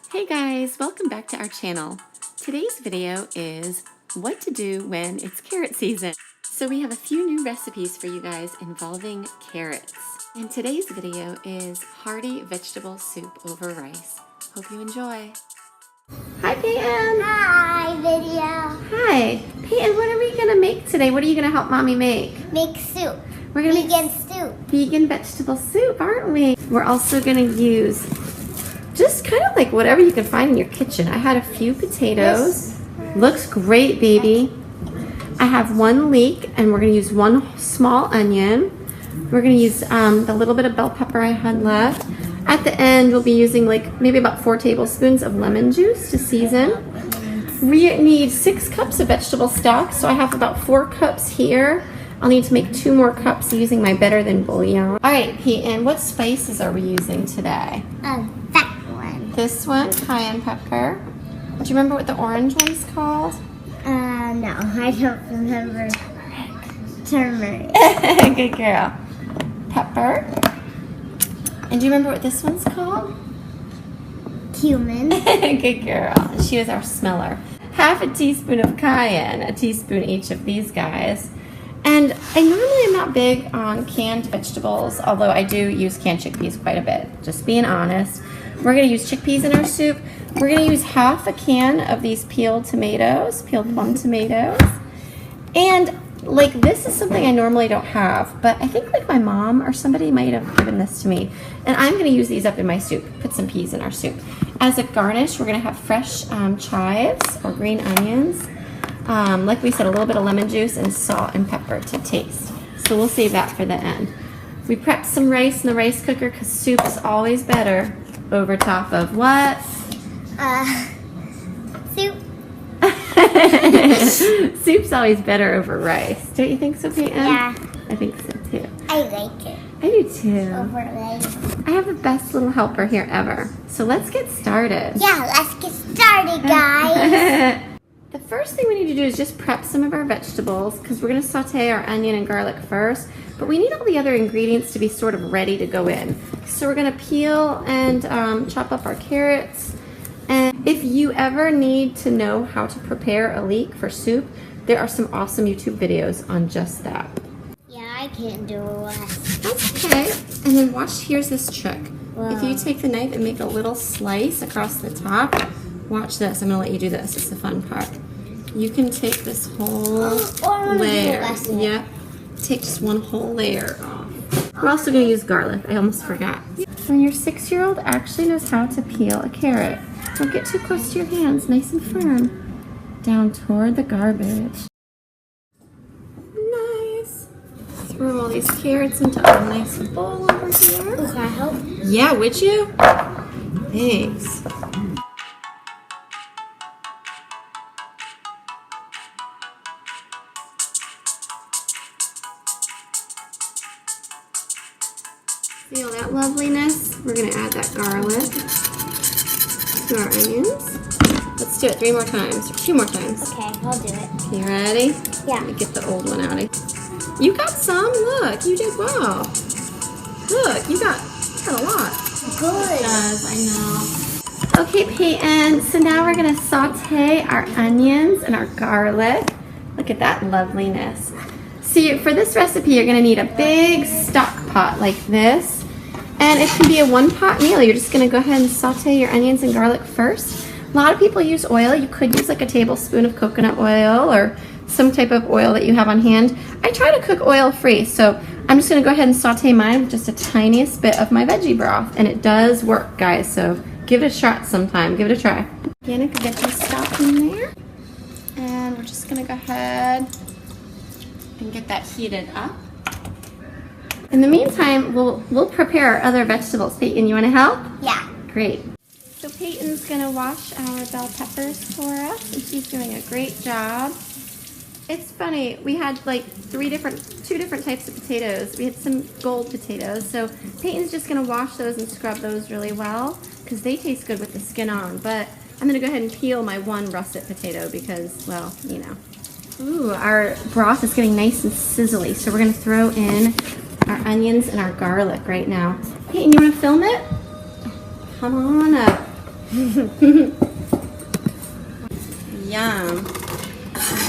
Hey guys, welcome back to our channel. Today's video is what to do when it's carrot season. So we have a few new recipes for you guys involving carrots. And today's video is hearty vegetable soup over rice. Hope you enjoy. Hi Peyton! Hi, video. Hi. Peyton, what are we gonna make today? What are you gonna help Mommy make? Make soup. We're gonna Vegan soup. Vegan vegetable soup, aren't we? We're also gonna use just kind of like whatever you can find in your kitchen. I had a few potatoes. Looks great, baby. I have one leek, and we're gonna use one small onion. We're gonna use the little bit of bell pepper I had left. At the end, we'll be using like maybe about 4 tablespoons of lemon juice to season. We need 6 cups of vegetable stock, so I have about 4 cups here. I'll need to make 2 more cups using my better than bouillon. All right, Peyton, what spices are we using today? That one. This one, cayenne pepper. Do you remember what the orange one's called? No, I don't remember. Turmeric. Good girl. Pepper. And do you remember what this one's called? Cumin. Good girl. She was our smeller. Half a teaspoon of cayenne, a teaspoon each of these guys. And I normally am not big on canned vegetables, although I do use canned chickpeas quite a bit. Just being honest. We're going to use chickpeas in our soup. We're going to use half a can of these peeled plum tomatoes. And like this is something I normally don't have, but I think like my mom or somebody might have given this to me. And I'm going to use these up in my soup, put some peas in our soup. As a garnish, we're going to have fresh chives or green onions. Like we said, a little bit of lemon juice and salt and pepper to taste. So we'll save that for the end. We prepped some rice in the rice cooker because soup is always better over top of what? Soup. Soup's always better over rice. Don't you think so, Peyton? Yeah. I think so too. I like it. I do too. Over rice. I have the best little helper here ever. So let's get started. Yeah, let's get started, guys. The first thing we need to do is just prep some of our vegetables because we're going to saute our onion and garlic first, but we need all the other ingredients to be sort of ready to go in. So we're going to peel and chop up our carrots. And if you ever need to know how to prepare a leek for soup, there are some awesome YouTube videos on just that. Yeah, I can do it. That's okay. And then watch, here's this trick. Wow. If you take the knife and make a little slice across the top, watch this. I'm going to let you do this. It's the fun part. You can take this whole layer. Yeah. Take just one whole layer off. We're also going to use garlic. I almost forgot. When your 6-year-old actually knows how to peel a carrot, don't get too close to your hands. Nice and firm. Down toward the garbage. Nice. Throw all these carrots into a nice bowl over here. Oh, can I help? Yeah, would you? Thanks. See all that loveliness? We're going to add that garlic to our onions. Let's do it 3 more times, or 2 more times. Okay, I'll do it. You ready? Yeah. Let me get the old one out. You got some? Look, you did well. Look, you got a lot. Good. I know. Okay, Peyton, so now we're going to saute our onions and our garlic. Look at that loveliness. So for this recipe, you're going to need a big stock pot like this. And it can be a 1-pot meal. You're just going to go ahead and saute your onions and garlic first. A lot of people use oil. You could use like a tablespoon of coconut oil or some type of oil that you have on hand. I try to cook oil free, so I'm just going to go ahead and saute mine with just a tiniest bit of my veggie broth. And it does work, guys, so give it a shot sometime. Give it a try. Organic veggie stock in there. And we're just going to go ahead and get that heated up. In the meantime, we'll prepare our other vegetables. Peyton, you want to help? Yeah. Great. So Peyton's going to wash our bell peppers for us, and she's doing a great job. It's funny, we had like 2 different types of potatoes. We had some gold potatoes, so Peyton's just going to wash those and scrub those really well because they taste good with the skin on. But I'm going to go ahead and peel my one russet potato because, well, you know. Ooh, our broth is getting nice and sizzly, so we're going to throw in our onions and our garlic right now. Peyton, you want to film it? Come on up. Yum.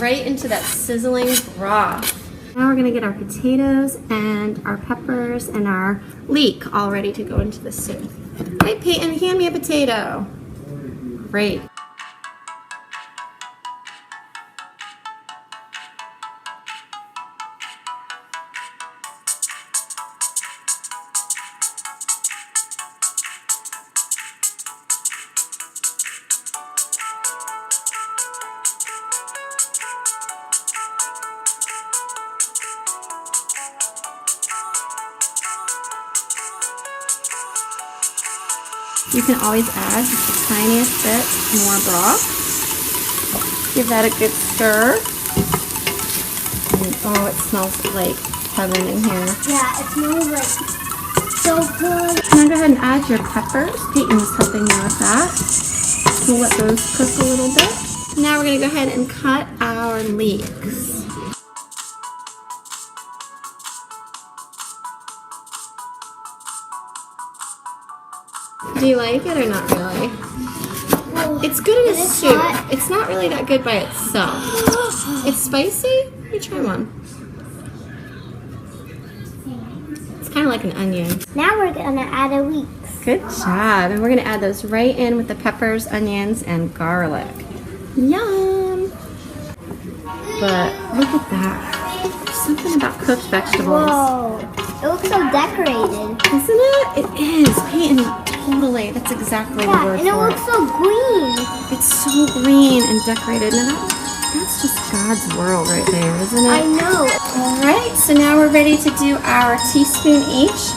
Right into that sizzling broth. Now we're gonna get our potatoes and our peppers and our leek all ready to go into the soup. Hey Peyton, hand me a potato. Great. You can always add just the tiniest bit more broth. Give that a good stir. And, oh, it smells like heaven in here. Yeah, it smells like so good. Now go ahead and add your peppers. Peyton was helping me with that. We'll let those cook a little bit. Now we're going to go ahead and cut our leeks. Do you like it or not really? It's good in a soup. It's not really that good by itself. It's spicy. Let me try one. It's kind of like an onion. Now we're gonna add the leeks. Good job. And we're gonna add those right in with the peppers, onions, and garlic. Yum! But look at that. There's something about cooked vegetables. Whoa, it looks so decorated. Isn't it? It is. Peyton, totally. That's exactly the word and it for looks so green. It's so green and decorated. Now that's just God's world right there, isn't it? I know. All right, so now we're ready to do our teaspoon each.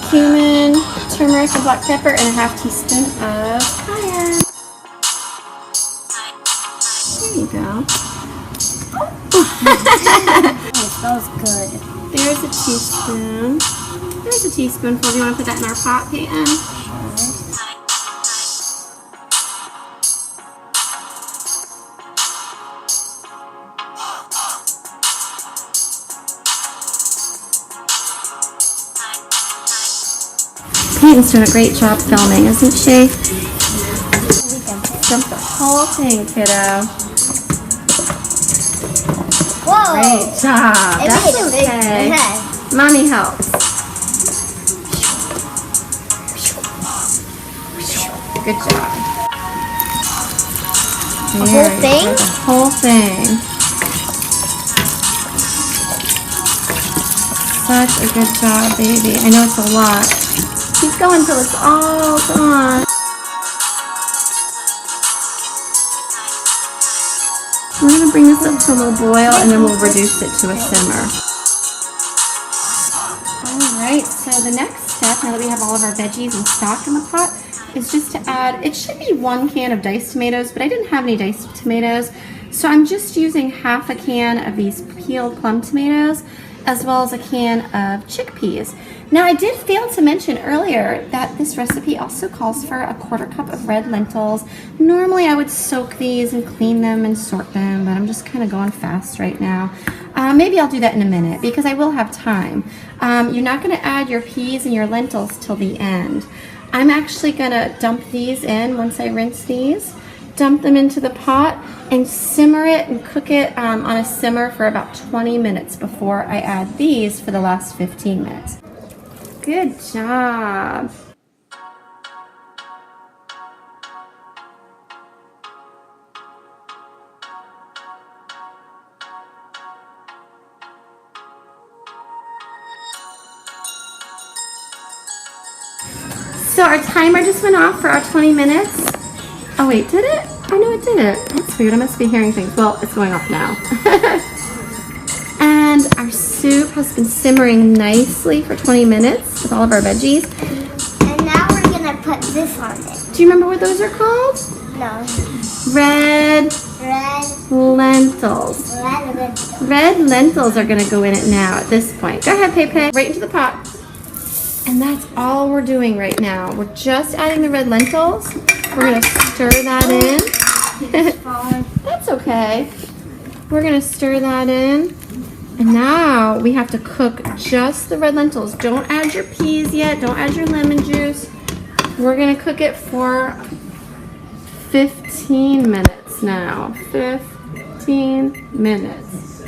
Cumin, turmeric, and black pepper, and a half teaspoon of cayenne. There you go. Oh, it smells good. There's a teaspoon. There's a teaspoonful. Do you want to put that in our pot, Peyton? Peyton's doing a great job filming, isn't she? Dump the whole thing, kiddo. Whoa! Great job. It That's made a big okay. mess. Mommy helps. Good job. The whole thing? The whole thing. Such a good job, baby. I know it's a lot. Keep going till it's all gone. We're going to bring this up to a little boil and then we'll reduce it to a simmer. Alright, so the next step, now that we have all of our veggies and stock in the pot, is just to add, it should be 1 can of diced tomatoes, but I didn't have any diced tomatoes, so I'm just using half a can of these peeled plum tomatoes, as well as a can of chickpeas. Now I did fail to mention earlier that this recipe also calls for a 1/4 cup of red lentils. Normally I would soak these and clean them and sort them, but I'm just kind of going fast right now. Maybe I'll do that in a minute because I will have time. You're not going to add your peas and your lentils till the end. I'm actually going to dump these in once I rinse these. Dump them into the pot and simmer it and cook it on a simmer for about 20 minutes before I add these for the last 15 minutes. Good job. So our timer just went off for our 20 minutes. Oh wait, did it? Oh no, it didn't. That's weird. I must be hearing things. Well, it's going off now. And our soup has been simmering nicely for 20 minutes with all of our veggies. And now we're gonna put this on it. Do you remember what those are called? No. Red lentils. Red lentils are gonna go in it now at this point. Go ahead, Pepe. Right into the pot. And that's all we're doing right now. We're just adding the red lentils. We're gonna stir that in. That's okay. We're gonna stir that in. And now we have to cook just the red lentils. Don't add your peas yet. Don't add your lemon juice. We're gonna cook it for 15 minutes now. 15 minutes.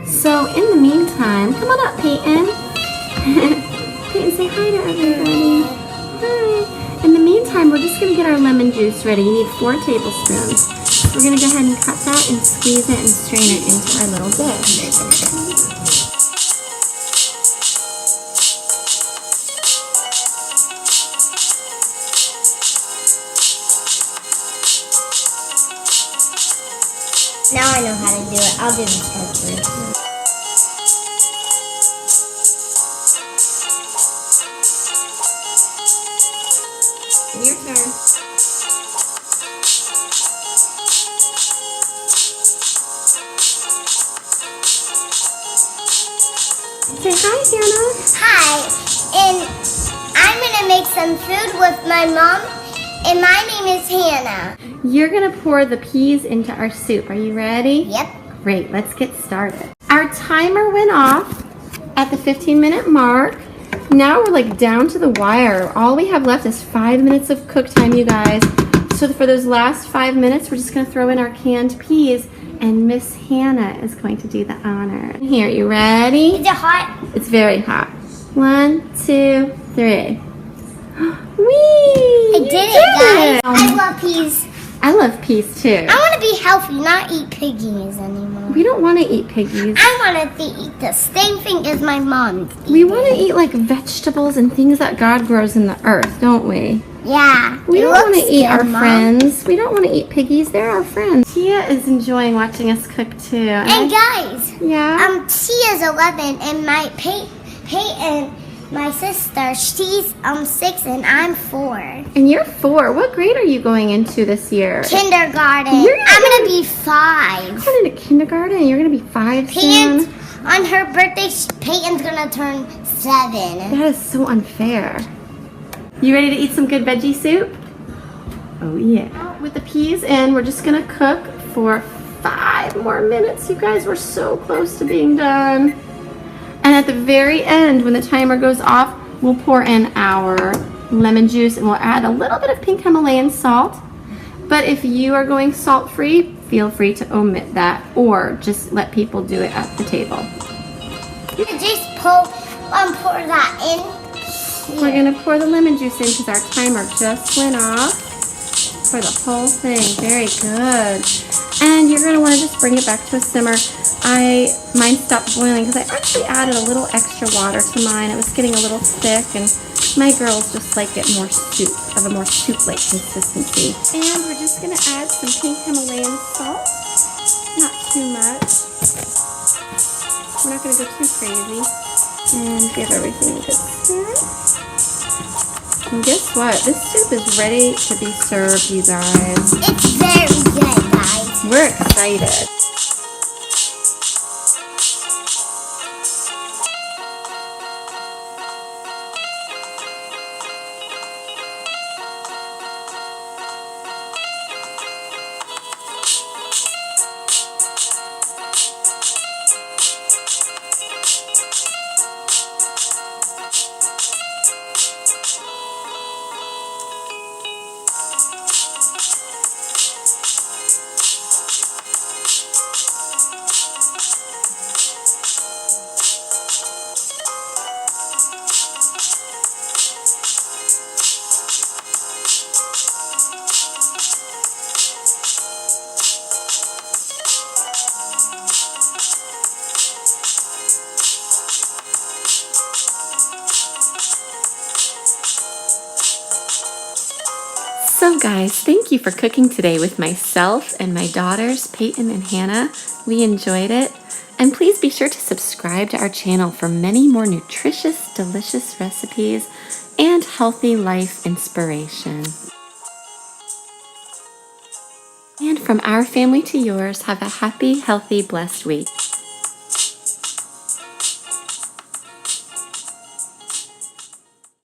So in the meantime, come on up, Peyton. Peyton, say hi to everybody. Hi. In the meantime, we're just going to get our lemon juice ready. You need 4 tablespoons. We're going to go ahead and cut that and squeeze it and strain it into our little dish. Now I know how to do it. I'll do this part first. Your turn. Say hi, Hannah. Hi, and I'm gonna make some food with my mom, and my name is Hannah. You're gonna pour the peas into our soup. Are you ready? Yep. Great, let's get started. Our timer went off at the 15-minute mark. Now we're like down to the wire. All we have left is 5 minutes of cook time, you guys. So for those last 5 minutes, we're just gonna throw in our canned peas, and Miss Hannah is going to do the honor. Here, you ready? Is it hot? It's very hot. 1, 2, 3. Whee! I did it, guys. I love peas. I love peas too. I want to be healthy, not eat piggies anymore. We don't want to eat piggies. I want to eat the same thing as my mom. We want to eat like vegetables and things that God grows in the earth, don't we? Yeah. We don't want to eat our Mom. friends. We don't want to eat piggies. They're our friends. Tia is enjoying watching us cook too. And guys, yeah. Tia's 11, and my Peyton, my sister, she's 6 and I'm 4. And you're 4. What grade are you going into this year? Kindergarten. I'm gonna be 5. Going into kindergarten. You're gonna be 5 Peyton, soon. on her birthday, Peyton's gonna turn 7. That is so unfair. You ready to eat some good veggie soup? Oh yeah. With the peas in, we're just gonna cook for 5 more minutes. You guys, we're so close to being done. And at the very end, when the timer goes off, we'll pour in our lemon juice and we'll add a little bit of pink Himalayan salt. But if you are going salt-free, feel free to omit that or just let people do it at the table. Just pour that in. We're gonna pour the lemon juice in because our timer just went off. Pour the whole thing, very good. And you're gonna wanna just bring it back to a simmer. Mine stopped boiling because I actually added a little extra water to mine. It was getting a little thick and my girls just like it more soup, of a more soup-like consistency. And we're just gonna add some pink Himalayan salt. Not too much. We're not gonna go too crazy. And give everything a good stir. And guess what? This soup is ready to be served, you guys. It's very good, guys. We're excited. So guys, thank you for cooking today with myself and my daughters, Peyton and Hannah. We enjoyed it. And please be sure to subscribe to our channel for many more nutritious, delicious recipes and healthy life inspiration. And from our family to yours, have a happy, healthy, blessed week.